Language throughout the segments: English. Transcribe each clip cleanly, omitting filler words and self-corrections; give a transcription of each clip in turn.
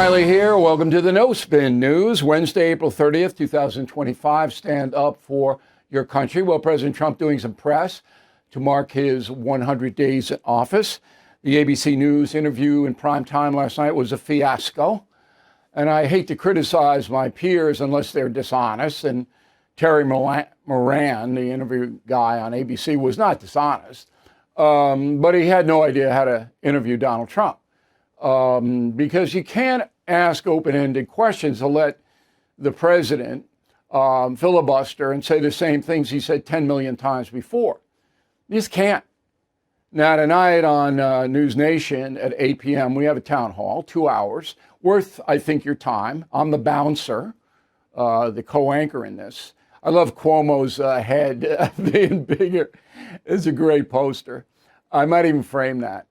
Reilly here. Welcome to the No Spin News. Wednesday, April 30th, 2025. Stand up for your country. Well, President Trump doing some press to mark his 100 days in office. The ABC News interview in prime time last night was a fiasco. And I hate to criticize my peers unless they're dishonest. And Terry Moran, the interview guy on ABC, was not dishonest. But he had no idea how to interview Donald Trump. Because you can't ask open-ended questions to let the president filibuster and say the same things he said 10 million times before. You just can't. Now, tonight on NewsNation at 8 p.m., we have a town hall, 2 hours, worth, I think, your time. I'm the bouncer, the co-anchor in this. I love Cuomo's head being bigger. It's a great poster. I might even frame that.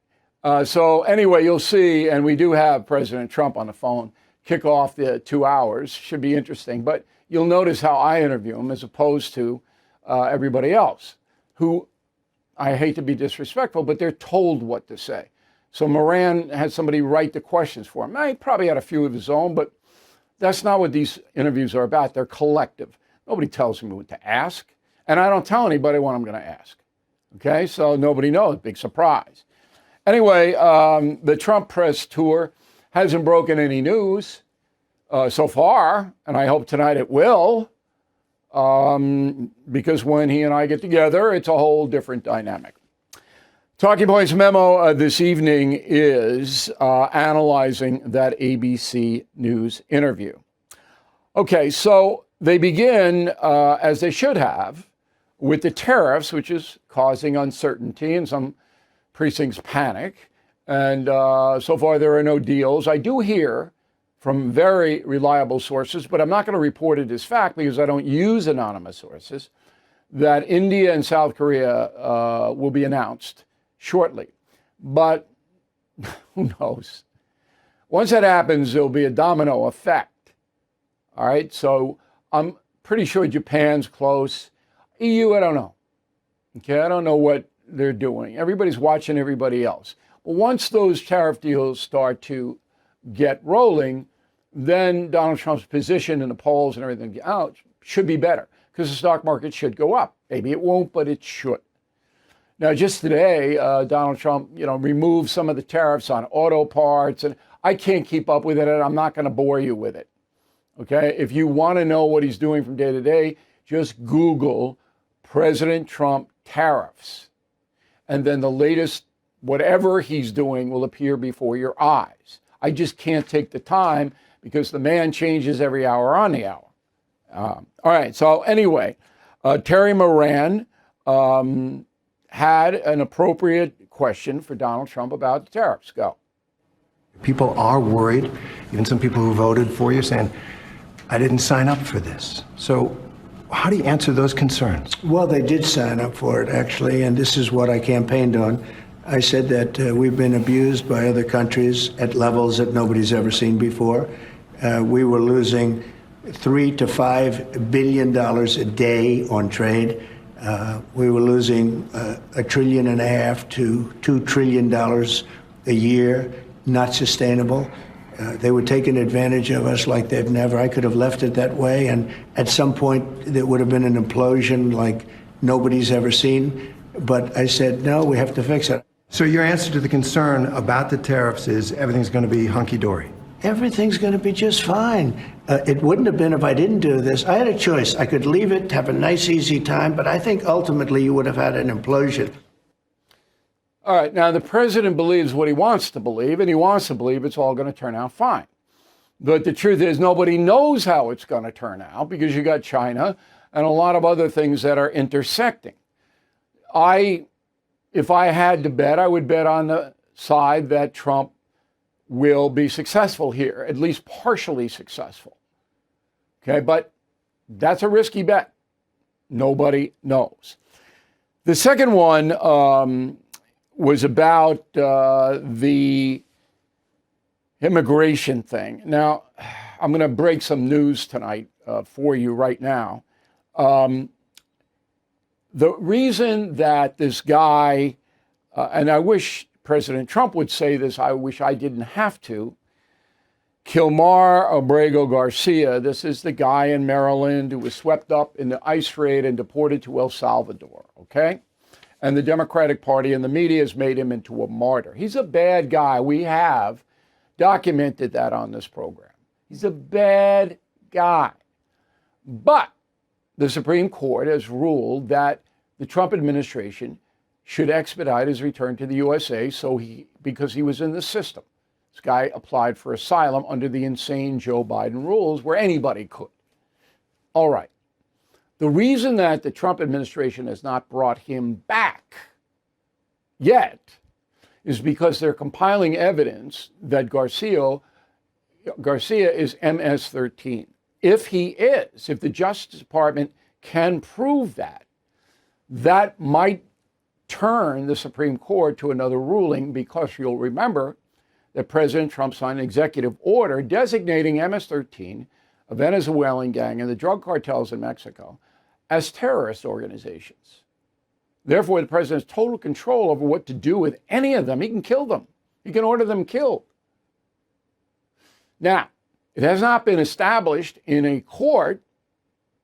So anyway, you'll see, and we do have President Trump on the phone, kick off the 2 hours. Should be interesting. But you'll notice how I interview him as opposed to everybody else, who, I hate to be disrespectful, but they're told what to say. So Moran had somebody write the questions for him. Now, he probably had a few of his own, but that's not what these interviews are about. They're collective. Nobody tells me what to ask, and I don't tell anybody what I'm going to ask. Okay, so nobody knows. Big surprise. Anyway, the Trump press tour hasn't broken any news so far, and I hope tonight it will, because when he and I get together, it's a whole different dynamic. Talking Points Memo this evening is analyzing that ABC News interview. Okay, so they begin, as they should have, with the tariffs, which is causing uncertainty and some precincts panic. And so far, there are no deals. I do hear from very reliable sources, but I'm not going to report it as fact because I don't use anonymous sources, that India and South Korea will be announced shortly. But who knows? Once that happens, there'll be a domino effect. All right, so I'm pretty sure Japan's close. EU, I don't know. Okay, I don't know what they're doing. Everybody's watching everybody else. But once those tariff deals start to get rolling, then Donald Trump's position in the polls and everything out should be better because the stock market should go up. Maybe it won't, but it should. Now, just today, Donald Trump, removed some of the tariffs on auto parts, and I can't keep up with it, and I'm not going to bore you with it. Okay, if you want to know what he's doing from day to day, just Google President Trump tariffs. And then the latest, whatever he's doing will appear before your eyes. I just can't take the time because the man changes every hour on the hour. All right, so anyway, Terry Moran had an appropriate question for Donald Trump about the tariffs. Go. People are worried, even some people who voted for you saying, I didn't sign up for this. So how do you answer those concerns? Well, they did sign up for it, actually, and this is what I campaigned on. I said that we've been abused by other countries at levels that nobody's ever seen before. We were losing $3 to $5 billion a day on trade. We were losing $1.5 trillion to $2 trillion a year, not sustainable. They were taking advantage of us like they've never. I could have left it that way, and at some point there would have been an implosion like nobody's ever seen. But I said, no, we have to fix it. So your answer to the concern about the tariffs is everything's going to be hunky-dory? Everything's going to be just fine. It wouldn't have been if I didn't do this. I had a choice. I could leave it, have a nice, easy time, but I think ultimately you would have had an implosion. All right, now the president believes what he wants to believe, and he wants to believe it's all going to turn out fine. But the truth is nobody knows how it's going to turn out because you got China and a lot of other things that are intersecting. If I had to bet, I would bet on the side that Trump will be successful here, at least partially successful. Okay, but that's a risky bet. Nobody knows. The second one was about the immigration thing. Now, I'm going to break some news tonight for you right now. The reason that this guy, and I wish President Trump would say this, I wish I didn't have to, Kilmar Abrego Garcia, this is the guy in Maryland who was swept up in the ICE raid and deported to El Salvador, okay? And the Democratic Party and the media has made him into a martyr. He's a bad guy. We have documented that on this program. He's a bad guy. But the Supreme Court has ruled that the Trump administration should expedite his return to the USA because he was in the system. This guy applied for asylum under the insane Joe Biden rules where anybody could. All right. The reason that the Trump administration has not brought him back yet is because they're compiling evidence that Garcia is MS-13. If the Justice Department can prove that, that might turn the Supreme Court to another ruling, because you'll remember that President Trump signed an executive order designating MS-13, a Venezuelan gang, and the drug cartels in Mexico as terrorist organizations. Therefore, the president has total control over what to do with any of them. He can kill them. He can order them killed. Now, it has not been established in a court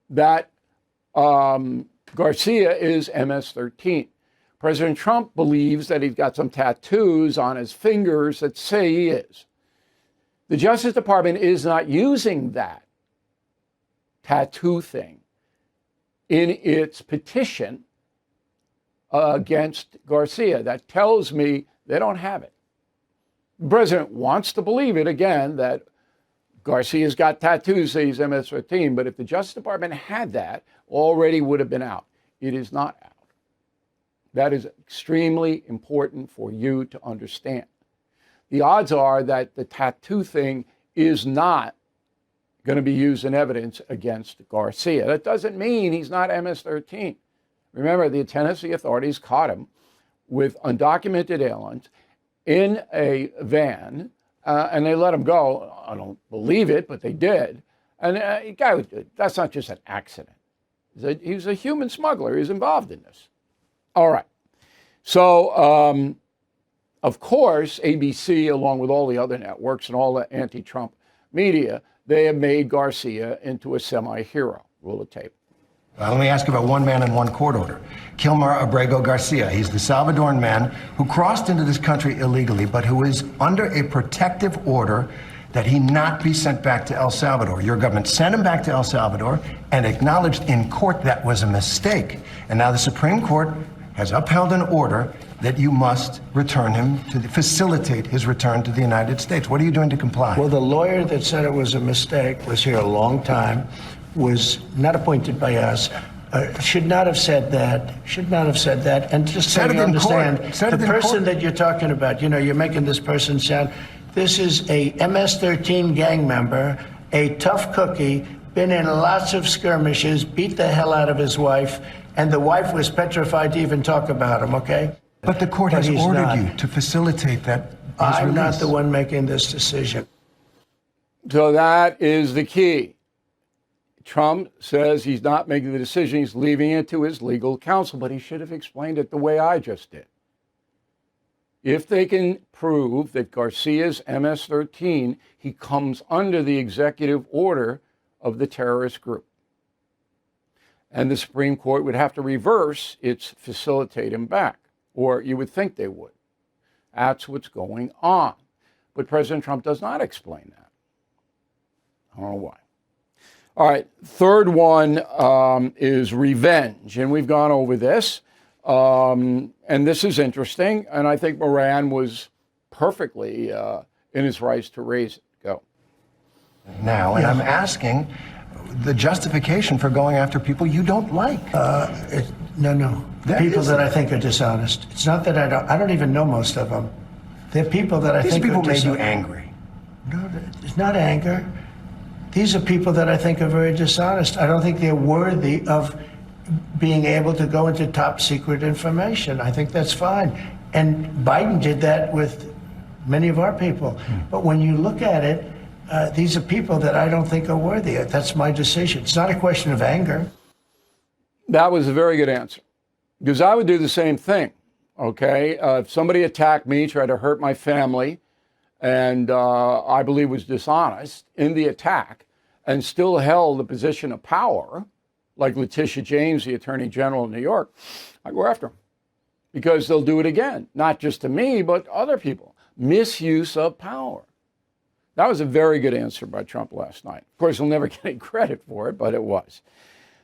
that Garcia is MS-13. President Trump believes that he's got some tattoos on his fingers that say he is. The Justice Department is not using that tattoo thing in its petition against Garcia. That tells me they don't have it. The president wants to believe it again, that Garcia's got tattoos, say he's MS-13, but if the Justice Department had that, already would have been out. It is not out. That is extremely important for you to understand. The odds are that the tattoo thing is not going to be used in evidence against Garcia. That doesn't mean he's not MS-13. Remember, the Tennessee authorities caught him with undocumented aliens in a van, and they let him go. I don't believe it, but they did. And that's not just an accident. He's a human smuggler. He's involved in this. All right. So, of course, ABC, along with all the other networks and all the anti-Trump media, they have made Garcia into a semi-hero. Roll the tape. Let me ask you about one man and one court order. Kilmar Abrego Garcia. He's the Salvadoran man who crossed into this country illegally, but who is under a protective order that he not be sent back to El Salvador. Your government sent him back to El Salvador and acknowledged in court that was a mistake. And now the Supreme Court has upheld an order that you must return him facilitate his return to the United States. What are you doing to comply? Well, the lawyer that said it was a mistake was here a long time, was not appointed by us, should not have said that, and just so you understand, the person that you're talking about, you're making this person sound, this is a MS-13 gang member, a tough cookie, been in lots of skirmishes, beat the hell out of his wife, and the wife was petrified to even talk about him, okay? But the court has ordered you to facilitate that. I'm not the one making this decision. So that is the key. Trump says he's not making the decision, he's leaving it to his legal counsel, but he should have explained it the way I just did. If they can prove that Garcia's MS-13, he comes under the executive order of the terrorist group. And the Supreme Court would have to reverse its facilitate him back, or you would think they would. That's what's going on. But President Trump does not explain that. I don't know why. All right, third one is revenge, and we've gone over this. And this is interesting, and I think Moran was perfectly in his rights to raise it. Go. Now, and I'm asking the justification for going after people you don't like. No. People that I think are dishonest. It's not that I don't even know most of them. They're people that I think are dishonest. These people made you angry. No, it's not anger. These are people that I think are very dishonest. I don't think they're worthy of being able to go into top secret information. I think that's fine. And Biden did that with many of our people. But when you look at it, these are people that I don't think are worthy. That's my decision. It's not a question of anger. That was a very good answer, because I would do the same thing, okay? If somebody attacked me, tried to hurt my family, and I believe was dishonest in the attack and still held a position of power, like Letitia James, the Attorney General of New York, I go after him because they'll do it again, not just to me, but other people. Misuse of power. That was a very good answer by Trump last night. Of course, he'll never get any credit for it, but it was.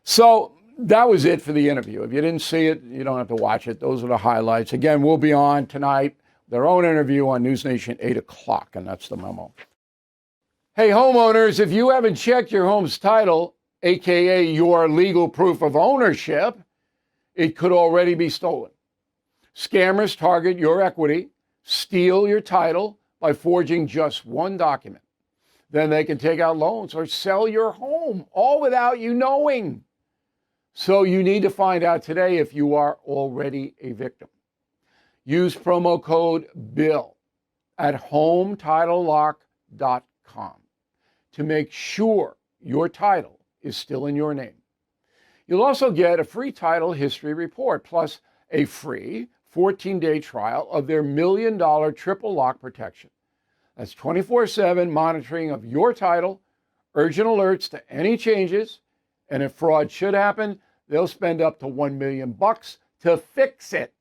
So that was it for the interview. If you didn't see it, you don't have to watch it. Those are the highlights. Again, we'll be on tonight, their own interview on NewsNation 8 o'clock, and that's the memo. Hey, homeowners, if you haven't checked your home's title, AKA your legal proof of ownership, it could already be stolen. Scammers target your equity, steal your title by forging just one document. Then they can take out loans or sell your home, all without you knowing. So you need to find out today if you are already a victim. Use promo code BILL at HomeTitleLock.com to make sure your title is still in your name. You'll also get a free title history report, plus a free 14-day trial of their $1 million triple lock protection. That's 24/7 monitoring of your title, urgent alerts to any changes, and if fraud should happen, they'll spend up to $1 million to fix it.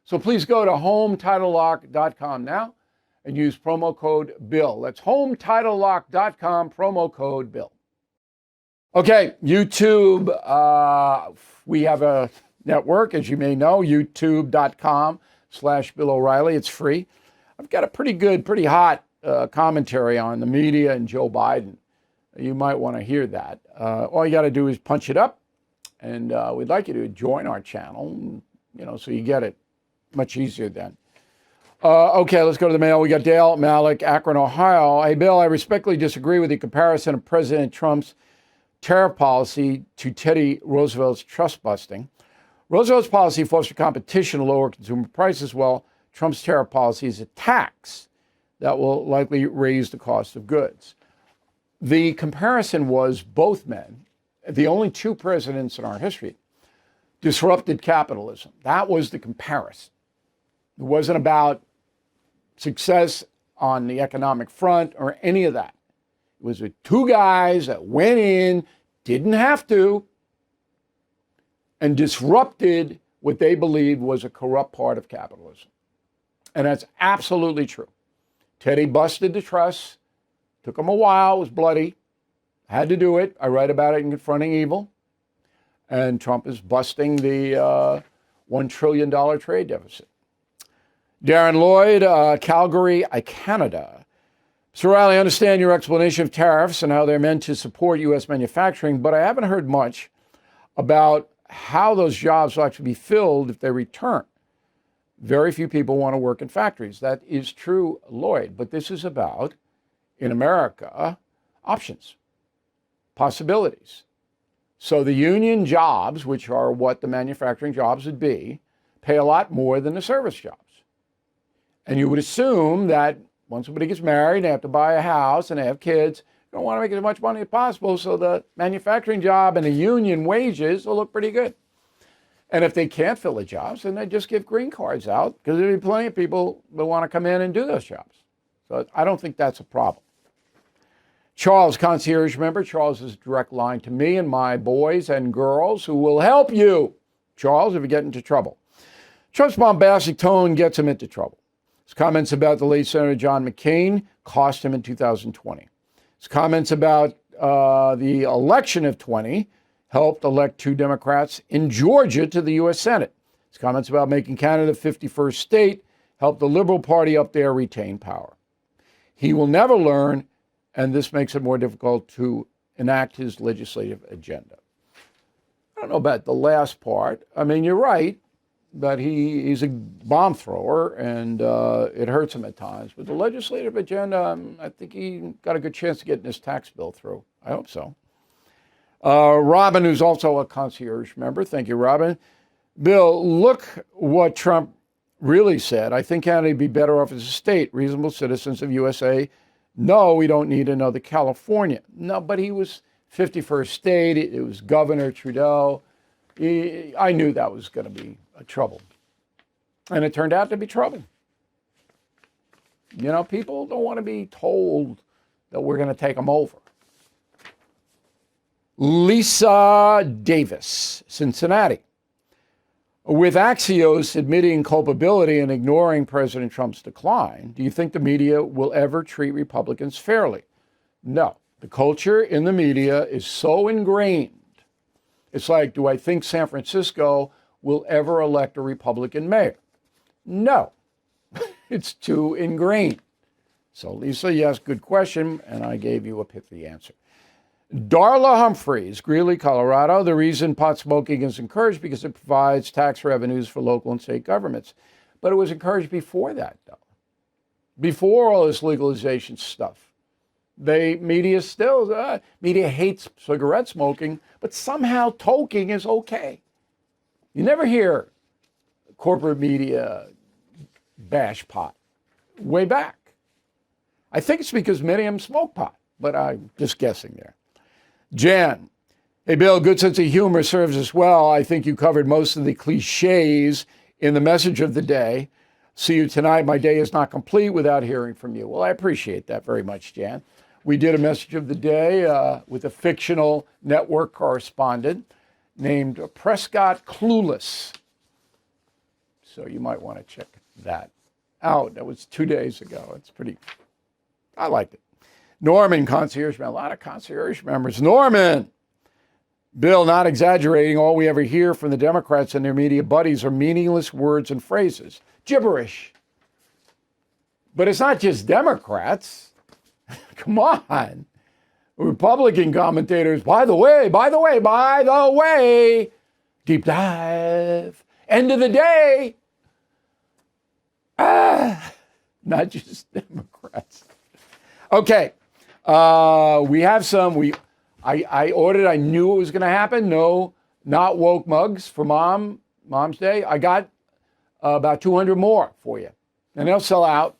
So please go to HomeTitleLock.com now and use promo code BILL. That's HomeTitleLock.com, promo code BILL. Okay, YouTube, we have a network, as you may know, youtube.com/Bill O'Reilly. It's free. I've got a pretty hot commentary on the media and Joe Biden. You might want to hear that. All you got to do is punch it up, and we'd like you to join our channel, so you get it much easier then. Okay, let's go to the mail. We got Dale Malik, Akron, Ohio. Hey, Bill, I respectfully disagree with the comparison of President Trump's tariff policy to Teddy Roosevelt's trust busting. Roosevelt's policy fostered competition to lower consumer prices, while Trump's tariff policy is a tax that will likely raise the cost of goods. The comparison was both men, the only two presidents in our history, disrupted capitalism. That was the comparison. It wasn't about success on the economic front or any of that. It was with two guys that went in, didn't have to, and disrupted what they believed was a corrupt part of capitalism. And that's absolutely true. Teddy busted the trust. Took him a while. It was bloody. Had to do it. I write about it in Confronting Evil. And Trump is busting the $1 trillion trade deficit. Darren Lloyd, Calgary, Canada. Mr. O'Reilly, I understand your explanation of tariffs and how they're meant to support U.S. manufacturing, but I haven't heard much about how those jobs will actually be filled if they return. Very few people want to work in factories. That is true, Lloyd. But this is about, in America, options, possibilities. So the union jobs, which are what the manufacturing jobs would be, pay a lot more than the service jobs. And you would assume that once somebody gets married, they have to buy a house and they have kids, they don't want to make as much money as possible, so the manufacturing job and the union wages will look pretty good. And if they can't fill the jobs, then they just give green cards out, because there'll be plenty of people that want to come in and do those jobs. So I don't think that's a problem. Charles, concierge member. Charles is a direct line to me and my boys and girls who will help you, Charles, if you get into trouble. Trump's bombastic tone gets him into trouble. His comments about the late Senator John McCain cost him in 2020. His comments about the election of 20 helped elect 2 Democrats in Georgia to the U.S. Senate. His comments about making Canada the 51st state helped the Liberal Party up there retain power. He will never learn, and this makes it more difficult to enact his legislative agenda. I don't know about the last part. I mean, you're right that he's a bomb thrower, and it hurts him at times. But the legislative agenda, I think he got a good chance to get this tax bill through. I hope so. Robin, who's also a concierge member. Thank you, Robin. Bill, look what Trump really said. I think Canada would be better off as a state, reasonable citizens of USA. No, we don't need another California. No, but he was 51st state. It was Governor Trudeau. I knew that was going to be a trouble. And it turned out to be trouble. You know, people don't want to be told that we're going to take them over. Lisa Davis, Cincinnati. With Axios admitting culpability and ignoring President Trump's decline, do you think the media will ever treat Republicans fairly? No. The culture in the media is so ingrained. It's like, do I think San Francisco will ever elect a Republican mayor? No. It's too ingrained. So, Lisa, yes, good question, and I gave you a pithy answer. Darla Humphreys, Greeley, Colorado. The reason pot smoking is encouraged because it provides tax revenues for local and state governments. But it was encouraged before that, though. Before all this legalization stuff. Media hates cigarette smoking, but somehow toking is okay. You never hear corporate media bash pot. Way back. I think it's because many of them smoke pot, but I'm just guessing there. Jan, hey, Bill, good sense of humor serves us well. I think you covered most of the cliches in the message of the day. See you tonight. My day is not complete without hearing from you. Well, I appreciate that very much, Jan. We did a message of the day with a fictional network correspondent named Prescott Clueless. So you might want to check that out. That was 2 days ago. It's pretty, I liked it. Norman, concierge member, a lot of concierge members. Norman, Bill, not exaggerating, all we ever hear from the Democrats and their media buddies are meaningless words and phrases. Gibberish. But it's not just Democrats. Come on. Republican commentators, by the way, deep dive, end of the day. Not just Democrats. Okay. We have some, I ordered, I knew it was going to happen. No, not woke mugs for Mom's Day. I got about 200 more for you. And they'll sell out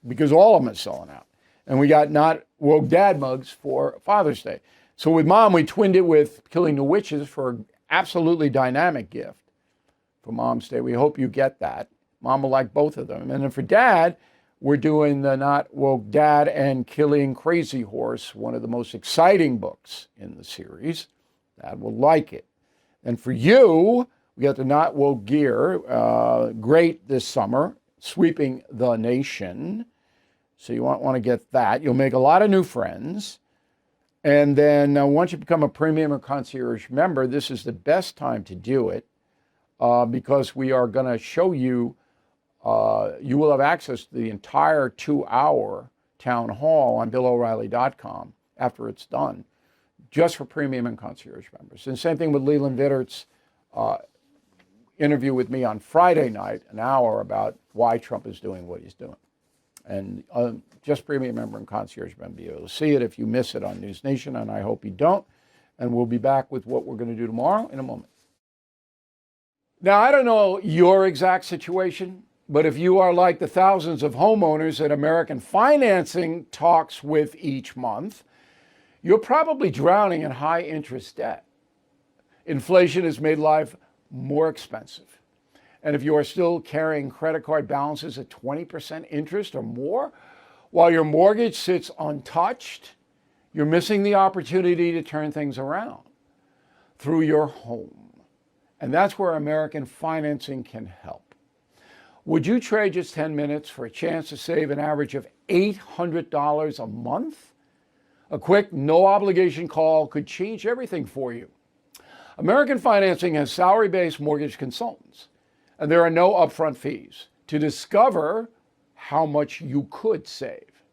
because all of them are selling out. And we got not woke dad mugs for Father's Day. So with Mom, we twinned it with Killing the Witches for an absolutely dynamic gift for Mom's Day. We hope you get that. Mom will like both of them. And then for Dad, we're doing the Not Woke Dad and Killing Crazy Horse, one of the most exciting books in the series. Dad will like it. And for you, we got the Not Woke Gear, great this summer, sweeping the nation. So you want to get that. You'll make a lot of new friends. And then once you become a premium or concierge member, this is the best time to do it because we are going to show you, you will have access to the entire 2-hour town hall on BillO'Reilly.com after it's done, just for premium and concierge members. And same thing with Leland Vittert's interview with me on Friday night, an hour about why Trump is doing what he's doing. And just premium member and concierge member, you'll see it if you miss it on NewsNation, and I hope you don't. And we'll be back with what we're going to do tomorrow in a moment. Now, I don't know your exact situation, but if you are like the thousands of homeowners that American Financing talks with each month, you're probably drowning in high interest debt. Inflation has made life more expensive. And if you are still carrying credit card balances at 20% interest or more, while your mortgage sits untouched, you're missing the opportunity to turn things around through your home. And that's where American Financing can help. Would you trade just 10 minutes for a chance to save an average of $800 a month? A quick, no-obligation call could change everything for you. American Financing has salary-based mortgage consultants, and there are no upfront fees to discover how much you could save.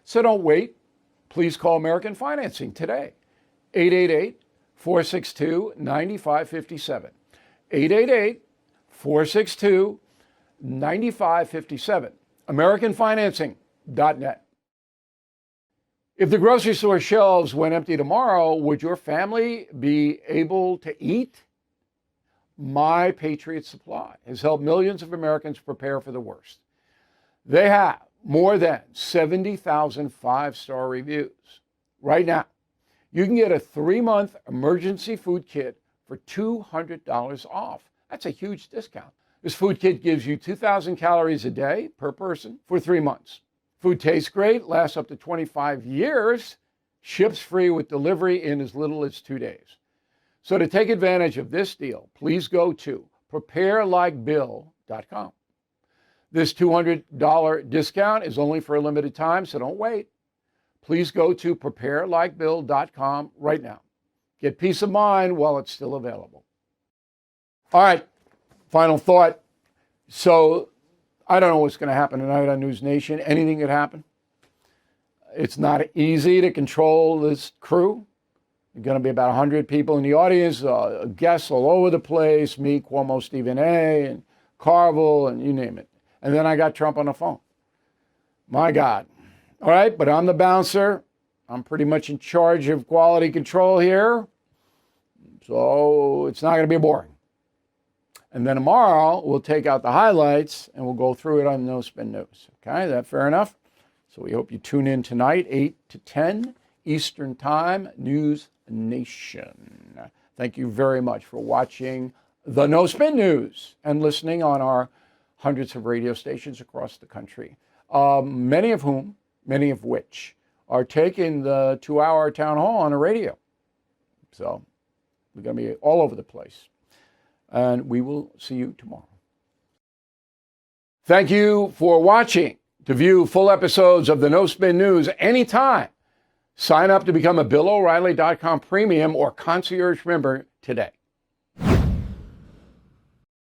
So don't wait. Please call American Financing today. 888-462-9557. 888-462-9557. AmericanFinancing.net. If the grocery store shelves went empty tomorrow, would your family be able to eat? My Patriot Supply has helped millions of Americans prepare for the worst. They have more than 70,000 five-star reviews. Right now, you can get a 3-month emergency food kit for $200 off. That's a huge discount. This food kit gives you 2,000 calories a day per person for 3 months. Food tastes great, lasts up to 25 years, ships free with delivery in as little as 2 days. So to take advantage of this deal, please go to preparelikebill.com. This $200 discount is only for a limited time, so don't wait. Please go to preparelikebill.com right now. Get peace of mind while it's still available. All right, final thought. So I don't know what's going to happen tonight on News Nation. Anything could happen. It's not easy to control this crew. There's going to be about 100 people in the audience, guests all over the place, me, Cuomo, Stephen A., and Carville, and you name it. And then I got Trump on the phone. My God. All right, but I'm the bouncer. I'm pretty much in charge of quality control here. So it's not going to be boring. And then tomorrow, we'll take out the highlights and we'll go through it on No Spin News. Okay, is that fair enough? So we hope you tune in tonight, 8 to 10 Eastern Time, News Nation. Thank you very much for watching the No Spin News and listening on our hundreds of radio stations across the country, many of which are taking the 2-hour town hall on the radio. So we're going to be all over the place. And we will see you tomorrow. Thank you for watching. To view full episodes of the No Spin News anytime, sign up to become a BillO'Reilly.com premium or concierge member today.